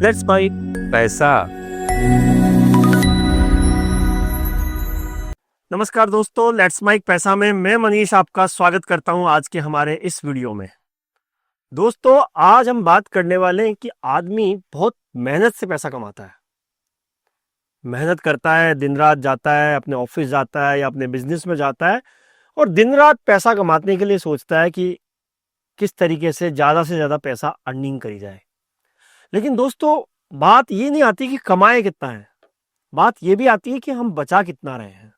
Let's bike पैसा। नमस्कार दोस्तों, लेट्स माइक पैसा में मैं मनीष आपका स्वागत करता हूं आज के हमारे इस वीडियो में। दोस्तों, आज हम बात करने वाले हैं कि आदमी बहुत मेहनत से पैसा कमाता है, मेहनत करता है, दिन रात जाता है, अपने ऑफिस जाता है या अपने बिजनेस में जाता है और दिन रात पैसा कमाने के लिए सोचता है कि किस तरीके से ज़्यादा पैसा अर्निंग करी जाए। लेकिन दोस्तों, बात ये नहीं आती कि कमाए कितना है, बात ये भी आती है कि हम बचा कितना रहे हैं।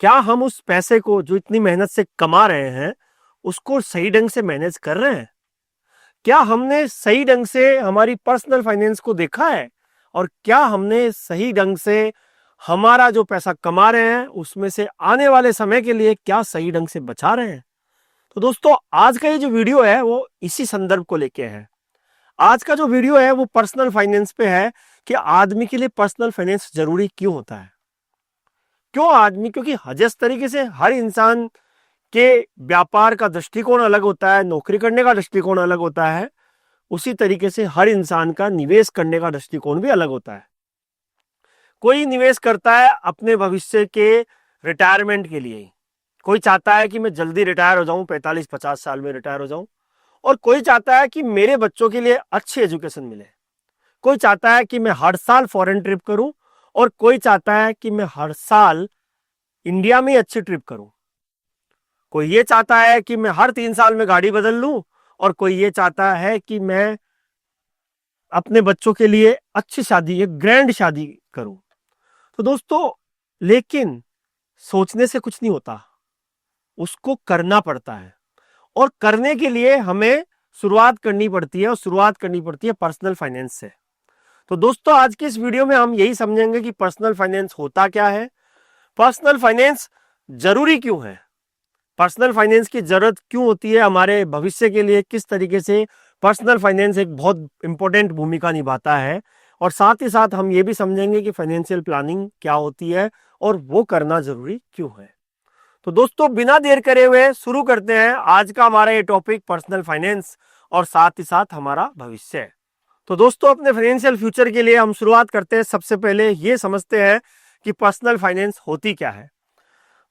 क्या हम उस पैसे को जो इतनी मेहनत से कमा रहे हैं उसको सही ढंग से मैनेज कर रहे हैं? क्या हमने सही ढंग से हमारी पर्सनल फाइनेंस को देखा है? और क्या हमने सही ढंग से हमारा जो पैसा कमा रहे हैं उसमें से आने वाले समय के लिए क्या सही ढंग से बचा रहे हैं? तो दोस्तों, आज का ये जो वीडियो है वो इसी संदर्भ को लेके है। आज का जो वीडियो है वो पर्सनल फाइनेंस पे है कि आदमी के लिए पर्सनल फाइनेंस जरूरी क्यों होता है। क्योंकि जिस तरीके से हर इंसान के व्यापार का दृष्टिकोण अलग होता है, नौकरी करने का दृष्टिकोण अलग होता है, उसी तरीके से हर इंसान का निवेश करने का दृष्टिकोण भी अलग होता है। कोई निवेश करता है अपने भविष्य के रिटायरमेंट के लिए, कोई चाहता है कि मैं जल्दी रिटायर हो जाऊं, 45-50 साल में रिटायर हो जाऊं, और कोई चाहता है कि मेरे बच्चों के लिए अच्छी एजुकेशन मिले, कोई चाहता है कि मैं हर साल फॉरेन ट्रिप करूं, और कोई चाहता है कि मैं हर साल इंडिया में अच्छी ट्रिप करूं। कोई ये चाहता है कि मैं हर 3 साल में गाड़ी बदल लूं, और कोई ये चाहता है कि मैं अपने बच्चों के लिए अच्छी शादी, एक ग्रैंड शादी करूं। तो दोस्तों, लेकिन सोचने से कुछ नहीं होता, उसको करना पड़ता है, और करने के लिए हमें शुरुआत करनी पड़ती है, और शुरुआत करनी पड़ती है पर्सनल फाइनेंस से। तो दोस्तों, आज की इस वीडियो में हम यही समझेंगे कि पर्सनल फाइनेंस होता क्या है, पर्सनल फाइनेंस जरूरी क्यों है, पर्सनल फाइनेंस की जरूरत क्यों होती है हमारे भविष्य के लिए, किस तरीके से पर्सनल फाइनेंस एक बहुत इंपॉर्टेंट भूमिका निभाता है, और साथ ही साथ हम ये भी समझेंगे कि फाइनेंशियल प्लानिंग क्या होती है और वो करना जरूरी क्यों है। तो दोस्तों, बिना देर करे हुए शुरू करते हैं आज का हमारा ये टॉपिक, पर्सनल फाइनेंस और साथ ही साथ हमारा भविष्य। तो दोस्तों, अपने फाइनेंशियल फ्यूचर के लिए हम शुरुआत करते हैं। सबसे पहले ये समझते हैं कि पर्सनल फाइनेंस होती क्या है।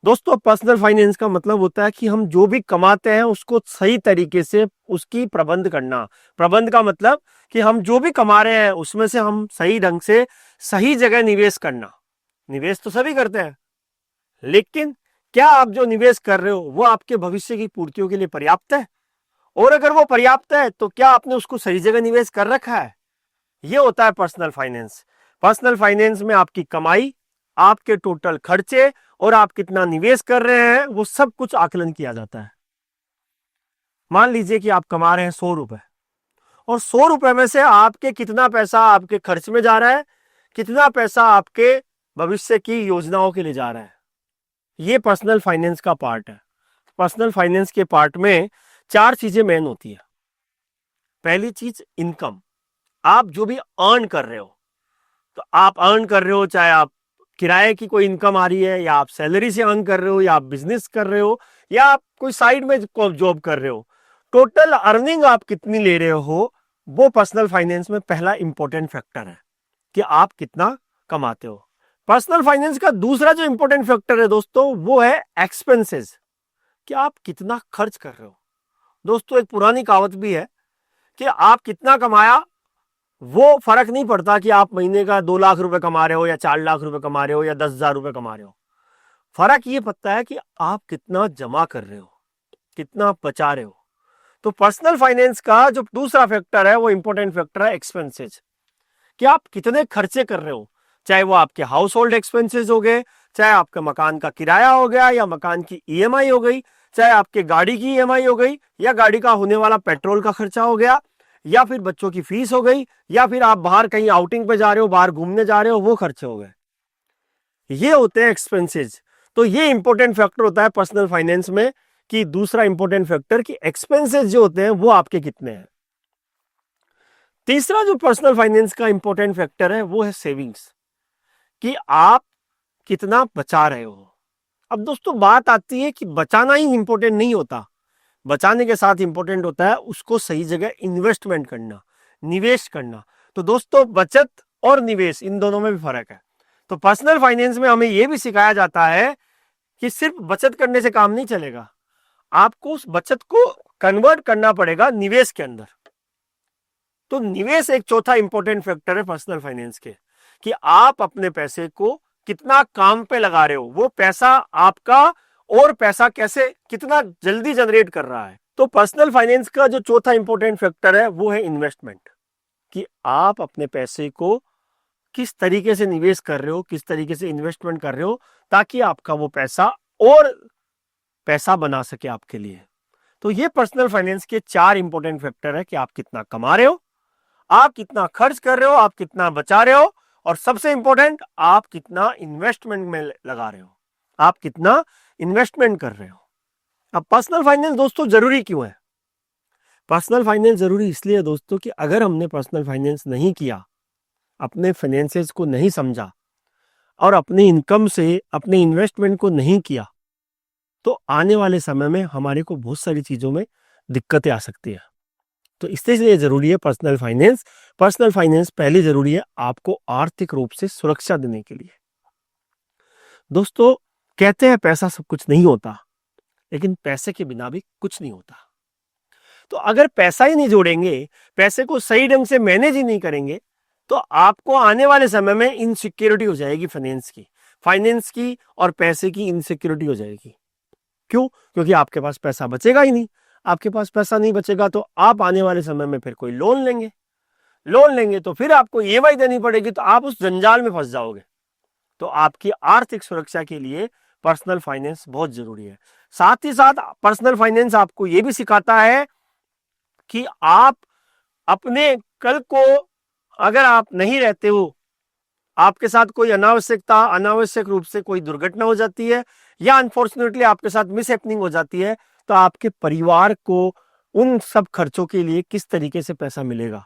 दोस्तों, पर्सनल फाइनेंस का मतलब होता है कि हम जो भी कमाते हैं उसको सही तरीके से उसकी प्रबंध करना। प्रबंध का मतलब कि हम जो भी कमा रहे हैं उसमें से हम सही ढंग से सही जगह निवेश करना। निवेश तो सभी करते हैं, लेकिन क्या आप जो निवेश कर रहे हो वो आपके भविष्य की पूर्तियों के लिए पर्याप्त है? और अगर वो पर्याप्त है तो क्या आपने उसको सही जगह निवेश कर रखा है? ये होता है पर्सनल फाइनेंस। पर्सनल फाइनेंस में आपकी कमाई, आपके टोटल खर्चे और आप कितना निवेश कर रहे हैं वो सब कुछ आकलन किया जाता है। मान लीजिए कि आप कमा रहे हैं 100 रुपए, और 100 रुपए में से आपके कितना पैसा आपके खर्च में जा रहा है, कितना पैसा आपके भविष्य की योजनाओं के लिए जा रहा है। ये पर्सनल फाइनेंस का पार्ट है। पर्सनल फाइनेंस के पार्ट में 4 चीजें मेन होती है। पहली चीज, इनकम। आप जो भी अर्न कर रहे हो, तो आप अर्न कर रहे हो, चाहे आप किराए की कोई इनकम आ रही है, या आप सैलरी से अर्न कर रहे हो, या आप बिजनेस कर रहे हो, या आप कोई साइड में जॉब कर रहे हो, टोटल अर्निंग आप कितनी ले रहे हो, वो पर्सनल फाइनेंस में पहला इंपॉर्टेंट फैक्टर है कि आप कितना कमाते हो। पर्सनल फाइनेंस का दूसरा जो इंपॉर्टेंट फैक्टर है दोस्तों, वो है एक्सपेंसेस, कि आप कितना खर्च कर रहे हो। दोस्तों, एक पुरानी कहावत भी है कि आप कितना कमाया वो फर्क नहीं पड़ता कि आप महीने का 2 लाख रुपए कमा रहे हो, या 4 लाख रुपए कमा रहे हो, या 10,000 रुपए कमा रहे हो। फर्क ये पड़ता है कि आप कितना जमा कर रहे हो, कितना बचा रहे हो। तो पर्सनल फाइनेंस का जो दूसरा फैक्टर है वो इंपॉर्टेंट फैक्टर है एक्सपेंसेस, कि आप कितने खर्चे कर रहे हो, चाहे वो आपके हाउस होल्ड एक्सपेंसेस हो गए, चाहे आपके मकान का किराया हो गया, या मकान की ईएमआई हो गई, चाहे आपके गाड़ी की ईएमआई हो गई, या गाड़ी का होने वाला पेट्रोल का खर्चा हो गया, या फिर बच्चों की फीस हो गई, या फिर आप बाहर कहीं आउटिंग पे जा रहे हो, बाहर घूमने जा रहे हो, वो खर्चे हो गए। ये होते हैं एक्सपेंसेस। तो ये इंपॉर्टेंट फैक्टर होता है पर्सनल फाइनेंस में, कि दूसरा इंपॉर्टेंट फैक्टर कि एक्सपेंसेस जो होते हैं वो आपके कितने हैं। तीसरा जो पर्सनल फाइनेंस का इंपॉर्टेंट फैक्टर है वो है सेविंग्स, कि आप कितना बचा रहे हो। अब दोस्तों, बात आती है कि बचाना ही इंपॉर्टेंट नहीं होता, बचाने के साथ इंपॉर्टेंट होता है उसको सही जगह इन्वेस्टमेंट करना, निवेश करना। तो दोस्तों बचत और निवेश इन दोनों में भी फर्क है। तो पर्सनल फाइनेंस में हमें यह भी सिखाया जाता है कि सिर्फ बचत करने से काम नहीं चलेगा, आपको उस बचत को कन्वर्ट करना पड़ेगा निवेश के अंदर। तो निवेश एक चौथा इंपॉर्टेंट फैक्टर है पर्सनल फाइनेंस के, कि आप अपने पैसे को कितना काम पे लगा रहे हो, वो पैसा आपका और पैसा कैसे कितना जल्दी जनरेट कर रहा है। तो पर्सनल फाइनेंस का जो चौथा इंपॉर्टेंट फैक्टर है वो है इन्वेस्टमेंट, कि आप अपने पैसे को किस तरीके से निवेश कर रहे हो, किस तरीके से इन्वेस्टमेंट कर रहे हो, ताकि आपका वो पैसा और पैसा बना सके आपके लिए। तो ये पर्सनल फाइनेंस के 4 इंपॉर्टेंट फैक्टर है कि आप कितना कमा रहे हो, आप कितना खर्च कर रहे हो, आप कितना बचा रहे हो, और सबसे इंपॉर्टेंट आप कितना इन्वेस्टमेंट में लगा रहे हो, आप कितना इन्वेस्टमेंट कर रहे हो। अब पर्सनल फाइनेंस दोस्तों जरूरी क्यों है? पर्सनल फाइनेंस जरूरी इसलिए है दोस्तों कि अगर हमने पर्सनल फाइनेंस नहीं किया, अपने फाइनेंसेस को नहीं समझा और अपनी इनकम से अपने इन्वेस्टमेंट को नहीं किया, तो आने वाले समय में हमारे को बहुत सारी चीजों में दिक्कतें आ सकती है। तो इसलिए जरूरी है पर्सनल फाइनेंस। पर्सनल फाइनेंस पहले जरूरी है आपको आर्थिक रूप से सुरक्षा देने के लिए। दोस्तों कहते हैं पैसा सब कुछ नहीं होता, लेकिन पैसे के बिना भी कुछ नहीं होता। तो अगर पैसा ही नहीं जोड़ेंगे, पैसे को सही ढंग से मैनेज ही नहीं करेंगे, तो आपको आने वाले समय में इनसिक्योरिटी हो जाएगी, फाइनेंस की और पैसे की इनसिक्योरिटी हो जाएगी। क्यों? क्योंकि आपके पास पैसा बचेगा ही नहीं। आपके पास पैसा नहीं बचेगा तो आप आने वाले समय में फिर कोई लोन लेंगे तो फिर आपको ईएमआई देनी पड़ेगी, तो आप उस जंजाल में फंस जाओगे। तो आपकी आर्थिक सुरक्षा के लिए पर्सनल फाइनेंस बहुत जरूरी है। साथ ही साथ पर्सनल फाइनेंस आपको यह भी सिखाता है कि आप अपने कल को अगर आप नहीं रहते हो, आपके साथ कोई अनावश्यक रूप से कोई दुर्घटना हो जाती है या अनफॉर्चुनेटली आपके साथ मिसहैपनिंग हो जाती है, तो आपके परिवार को उन सब खर्चों के लिए किस तरीके से पैसा मिलेगा।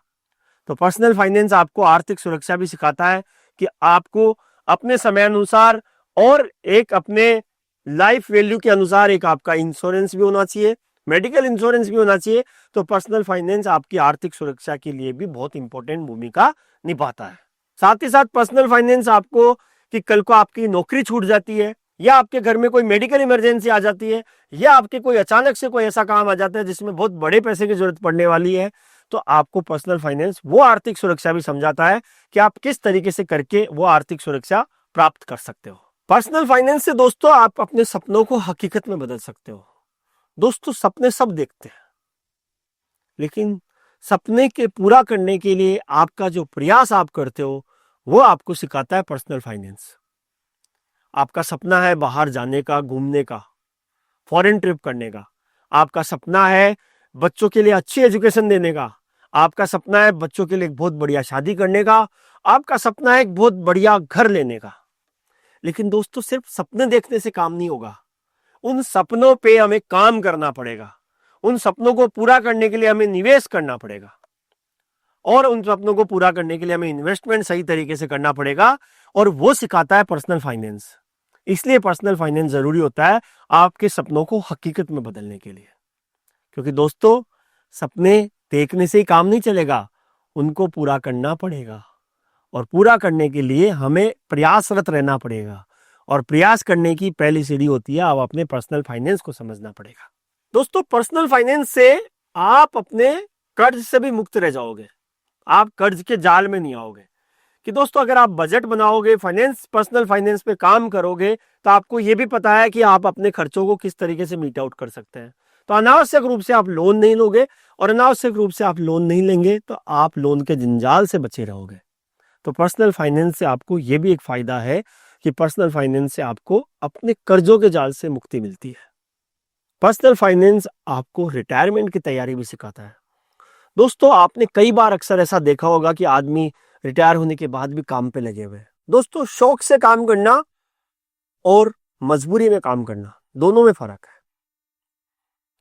तो पर्सनल फाइनेंस आपको आर्थिक सुरक्षा भी सिखाता है कि आपको अपने समय अनुसार और एक अपने लाइफ वैल्यू के अनुसार एक आपका इंश्योरेंस भी होना चाहिए, मेडिकल इंश्योरेंस भी होना चाहिए। तो पर्सनल फाइनेंस आपकी आर्थिक सुरक्षा के लिए भी बहुत इंपॉर्टेंट भूमिका निभाता है। साथ ही साथ पर्सनल फाइनेंस आपको कि कल को आपकी नौकरी छूट जाती है या आपके घर में कोई मेडिकल इमरजेंसी आ जाती है या आपके कोई अचानक से कोई ऐसा काम आ जाता है जिसमें बहुत बड़े पैसे की जरूरत पड़ने वाली है, तो आपको पर्सनल फाइनेंस वो आर्थिक सुरक्षा भी समझाता है कि आप किस तरीके से करके वो आर्थिक सुरक्षा प्राप्त कर सकते हो। पर्सनल फाइनेंस से दोस्तों आप अपने सपनों को हकीकत में बदल सकते हो। दोस्तों सपने सब देखते हैं, लेकिन सपने के पूरा करने के लिए आपका जो प्रयास आप करते हो वो आपको सिखाता है पर्सनल फाइनेंस। आपका सपना है बाहर जाने का, घूमने का, फॉरेन ट्रिप करने का, आपका सपना है बच्चों के लिए अच्छी एजुकेशन देने का, आपका सपना है बच्चों के लिए एक बहुत बढ़िया शादी करने का, आपका सपना है एक बहुत बढ़िया घर लेने का। लेकिन दोस्तों सिर्फ सपने देखने से काम नहीं होगा, उन सपनों पे हमें काम करना पड़ेगा, उन सपनों को पूरा करने के लिए हमें निवेश करना पड़ेगा और उन सपनों को पूरा करने के लिए हमें इन्वेस्टमेंट सही तरीके से करना पड़ेगा, और वो सिखाता है पर्सनल फाइनेंस। इसलिए पर्सनल फाइनेंस जरूरी होता है आपके सपनों को हकीकत में बदलने के लिए। क्योंकि दोस्तों सपने देखने से ही काम नहीं चलेगा, उनको पूरा करना पड़ेगा, और पूरा करने के लिए हमें प्रयासरत रहना पड़ेगा, और प्रयास करने की पहली सीढ़ी होती है आप अपने पर्सनल फाइनेंस को समझना पड़ेगा। दोस्तों पर्सनल फाइनेंस से आप अपने कर्ज से भी मुक्त रह जाओगे, आप कर्ज के जाल में नहीं आओगे। कि दोस्तों अगर आप बजट बनाओगे, पर्सनल फाइनेंस पे काम करोगे, तो आपको यह भी पता है कि आप अपने खर्चों को किस तरीके से मीट आउट कर सकते हैं। तो अनावश्यक रूप से आप लोन नहीं लोगे, और अनावश्यक रूप से आप लोन नहीं लेंगे तो आप लोन के जंजाल से बचे रहोगे। तो पर्सनल फाइनेंस से आपको यह भी एक फायदा है कि पर्सनल फाइनेंस से आपको अपने कर्जों के जाल से मुक्ति मिलती है। पर्सनल फाइनेंस आपको रिटायरमेंट की तैयारी भी सिखाता है। दोस्तों आपने कई बार अक्सर ऐसा देखा होगा कि आदमी रिटायर होने के बाद भी काम पे लगे हुए हैं। दोस्तों शौक से काम करना और मजबूरी में काम करना दोनों में फर्क है।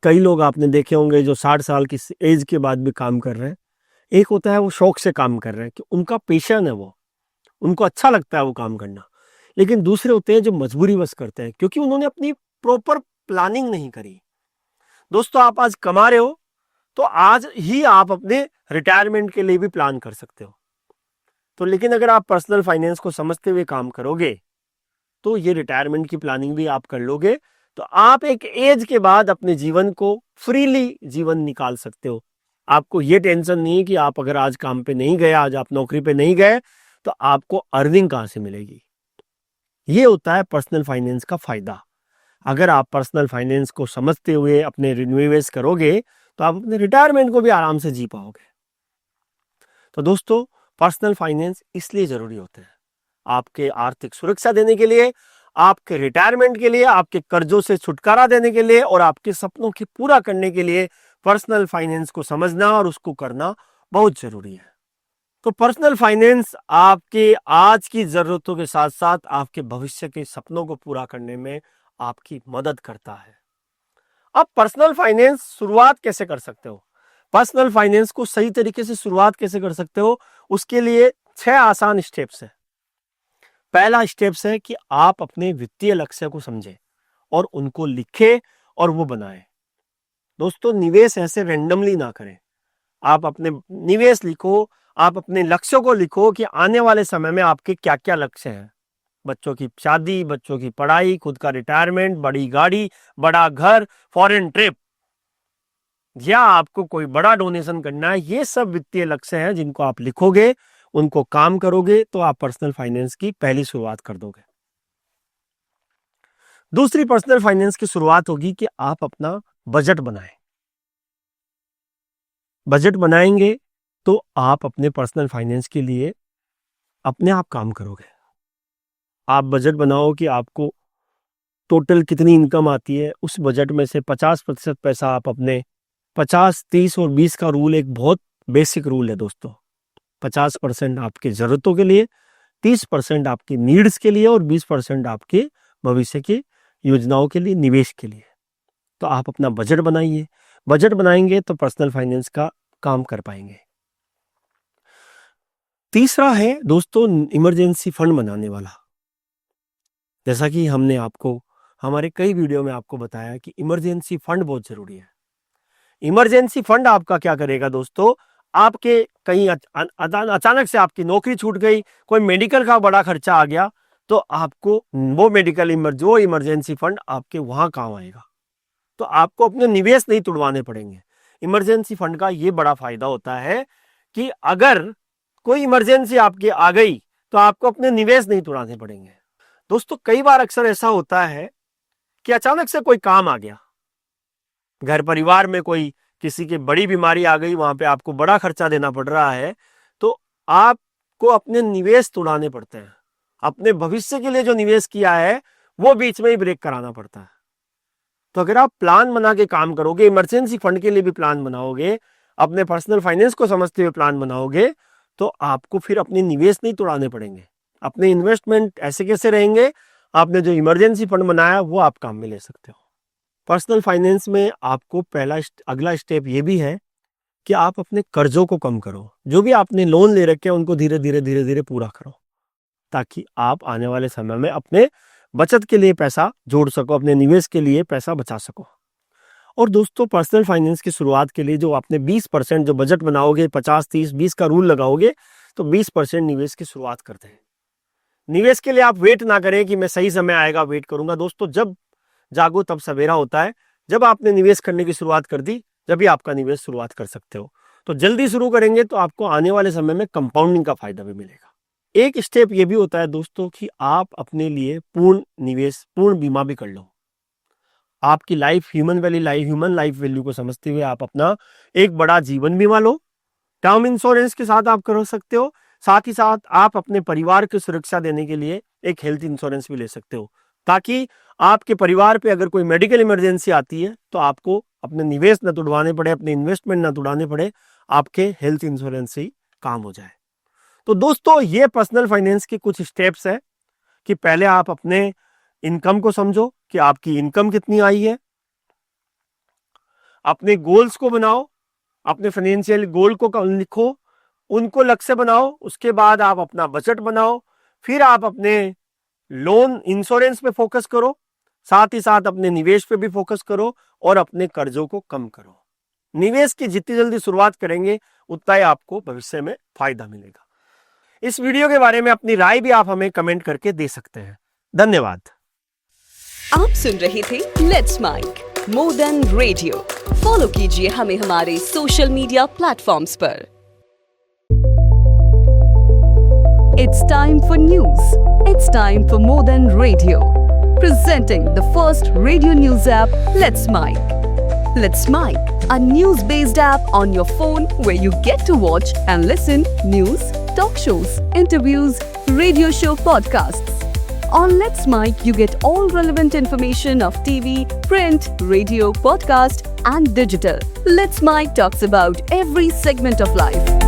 कई लोग आपने देखे होंगे जो 60 साल की एज के बाद भी काम कर रहे हैं। एक होता है वो शौक से काम कर रहे हैं कि उनका पैशन है, वो उनको अच्छा लगता है वो काम करना। लेकिन दूसरे होते हैं जो मजबूरी बस करते हैं क्योंकि उन्होंने अपनी प्रॉपर प्लानिंग नहीं करी। दोस्तों आप आज कमा रहे हो तो आज ही आप अपने रिटायरमेंट के लिए भी प्लान कर सकते हो। तो लेकिन अगर आप पर्सनल फाइनेंस को समझते हुए काम करोगे तो ये रिटायरमेंट की प्लानिंग भी आप कर लोगे, तो आप एक एज के बाद अपने जीवन को फ्रीली जीवन निकाल सकते हो। आपको ये टेंशन नहीं है कि आप अगर आज काम पे नहीं गए, आज आप नौकरी पे नहीं गए, तो आपको अर्निंग कहां से मिलेगी। ये होता है पर्सनल फाइनेंस का फायदा। अगर आप पर्सनल फाइनेंस को समझते हुए अपने निवेश करोगे तो आप अपने रिटायरमेंट को भी आराम से जी पाओगे। तो दोस्तों, पर्सनल फाइनेंस इसलिए जरूरी होते हैं आपके आर्थिक सुरक्षा देने के लिए, आपके रिटायरमेंट के लिए, आपके कर्जों से छुटकारा देने के लिए और आपके सपनों की पूरा करने के लिए पर्सनल फाइनेंस को समझना और उसको करना बहुत जरूरी है। तो पर्सनल फाइनेंस आपके आज की जरूरतों के साथ साथ आपके भविष्य के सपनों को पूरा करने में आपकी मदद करता है। अब पर्सनल फाइनेंस शुरुआत कैसे कर सकते हो, पर्सनल फाइनेंस को सही तरीके से शुरुआत कैसे कर सकते हो, उसके लिए 6 आसान स्टेप्स है। पहला स्टेप्स है कि आप अपने वित्तीय लक्ष्य को समझें और उनको लिखें और वो बनाएं। दोस्तों, निवेश ऐसे रैंडमली ना करें। आप अपने निवेश लिखो, आप अपने लक्ष्यों को लिखो कि आने वाले समय में आपके क्या क्या लक्ष्य हैं। बच्चों की शादी, बच्चों की पढ़ाई, खुद का रिटायरमेंट, बड़ी गाड़ी, बड़ा घर, फॉरेन ट्रिप, या आपको कोई बड़ा डोनेशन करना है। ये सब वित्तीय लक्ष्य हैं जिनको आप लिखोगे, उनको काम करोगे तो आप पर्सनल फाइनेंस की पहली शुरुआत कर दोगे। दूसरी पर्सनल फाइनेंस की शुरुआत होगी कि आप अपना बजट बनाएं। बजट बनाएंगे तो आप अपने पर्सनल फाइनेंस के लिए अपने आप काम करोगे। आप बजट बनाओ कि आपको टोटल कितनी इनकम आती है, उस बजट में से 50% पैसा आप अपने 50, 30 और 20 का रूल एक बहुत बेसिक रूल है दोस्तों। 50% आपके जरूरतों के लिए, 30% आपकी नीड्स के लिए और 20% आपके भविष्य की योजनाओं के लिए, निवेश के लिए। तो आप अपना बजट बनाइए। बजट बनाएंगे तो पर्सनल फाइनेंस का काम कर पाएंगे। तीसरा है दोस्तों इमरजेंसी फंड बनाने वाला। जैसा कि हमने आपको हमारे कई वीडियो में आपको बताया कि इमरजेंसी फंड बहुत जरूरी है। इमरजेंसी फंड आपका क्या करेगा दोस्तों, आपके कहीं अचानक से आपकी नौकरी छूट गई, कोई मेडिकल का बड़ा खर्चा आ गया, तो आपको वो जो इमरजेंसी फंड आपके वहां काम आएगा। तो आपको अपने निवेश नहीं तुड़वाने पड़ेंगे। इमरजेंसी फंड का ये बड़ा फायदा होता है कि अगर कोई इमरजेंसी आपकी आ गई तो आपको अपने निवेश नहीं तुड़ाने पड़ेंगे। दोस्तों, कई बार अक्सर ऐसा होता है कि अचानक से कोई काम आ गया, घर परिवार में कोई किसी की बड़ी बीमारी आ गई, वहां पे आपको बड़ा खर्चा देना पड़ रहा है, तो आपको अपने निवेश तुड़ाने पड़ते हैं। अपने भविष्य के लिए जो निवेश किया है वो बीच में ही ब्रेक कराना पड़ता है। तो अगर आप प्लान बना के काम करोगे, इमरजेंसी फंड के लिए भी प्लान बनाओगे, अपने पर्सनल फाइनेंस को समझते हुए प्लान बनाओगे, तो आपको फिर अपने निवेश नहीं तोड़ाने पड़ेंगे। अपने इन्वेस्टमेंट ऐसे कैसे रहेंगे, आपने जो इमरजेंसी फंड बनाया वो आप काम में ले सकते हो। पर्सनल फाइनेंस में आपको अगला स्टेप ये भी है कि आप अपने कर्जों को कम करो। जो भी आपने लोन ले रखे हैं उनको धीरे धीरे पूरा करो, ताकि आप आने वाले समय में अपने बचत के लिए पैसा जोड़ सको, अपने निवेश के लिए पैसा बचा सको। और दोस्तों, पर्सनल फाइनेंस की शुरुआत के लिए जो आपने 20% जो बजट बनाओगे, 50, 30, 20 का रूल लगाओगे, तो 20% निवेश की शुरुआत करते हैं। निवेश के लिए आप वेट ना करें कि मैं सही समय आएगा वेट करूंगा। दोस्तों, जब जागो तब सवेरा होता है। जब आपने निवेश करने की शुरुआत कर दी, जब भी आपका निवेश शुरुआत कर सकते हो। तो जल्दी शुरू करेंगे तो आपको आने वाले समय में कंपाउंडिंग का फायदा भी मिलेगा। एक स्टेप ये भी होता है दोस्तों कि आप अपने लिए पूर्ण निवेश, पूर्ण बीमा भी कर लो। आपकी लाइफ, ह्यूमन लाइफ वैल्यू को समझते हुए आप अपना एक बड़ा जीवन बीमा लो। टर्म इंश्योरेंस के साथ आप कर सकते हो। साथ ही साथ आप अपने परिवार की सुरक्षा देने के लिए एक हेल्थ इंश्योरेंस भी ले सकते हो, ताकि आपके परिवार पे अगर कोई मेडिकल इमरजेंसी आती है तो आपको अपने निवेश न तुड़वाने पड़े, अपने इन्वेस्टमेंट न तुड़ाने पड़े, आपके हेल्थ इंश्योरेंस से ही काम हो जाए। तो दोस्तों, ये पर्सनल फाइनेंस के कुछ स्टेप्स है कि पहले आप अपने इनकम को समझो कि आपकी इनकम कितनी आई है, अपने गोल्स को बनाओ, अपने फाइनेंशियल गोल को लिखो, उनको लक्ष्य बनाओ। उसके बाद आप अपना बजट बनाओ, फिर आप अपने लोन इंश्योरेंस पे फोकस करो, साथ ही साथ अपने निवेश पे भी फोकस करो और अपने कर्जों को कम करो। निवेश की जितनी जल्दी शुरुआत करेंगे उतना ही आपको भविष्य में फायदा मिलेगा। इस वीडियो के बारे में अपनी राय भी आप हमें कमेंट करके दे सकते हैं। धन्यवाद। आप सुन रहे थे let's mic more than radio. Follow कीजिए हमें हमारे सोशल मीडिया प्लेटफॉर्म्स पर। It's time for news. It's time for more than radio. Presenting the first radio news app, Let's Mic. Let's Mic, a news-based app on your phone where you get to watch and listen news, talk shows, interviews, radio show podcasts. On Let's Mic, you get all relevant information of TV, print, radio, podcast, and digital. Let's Mic talks about every segment of life.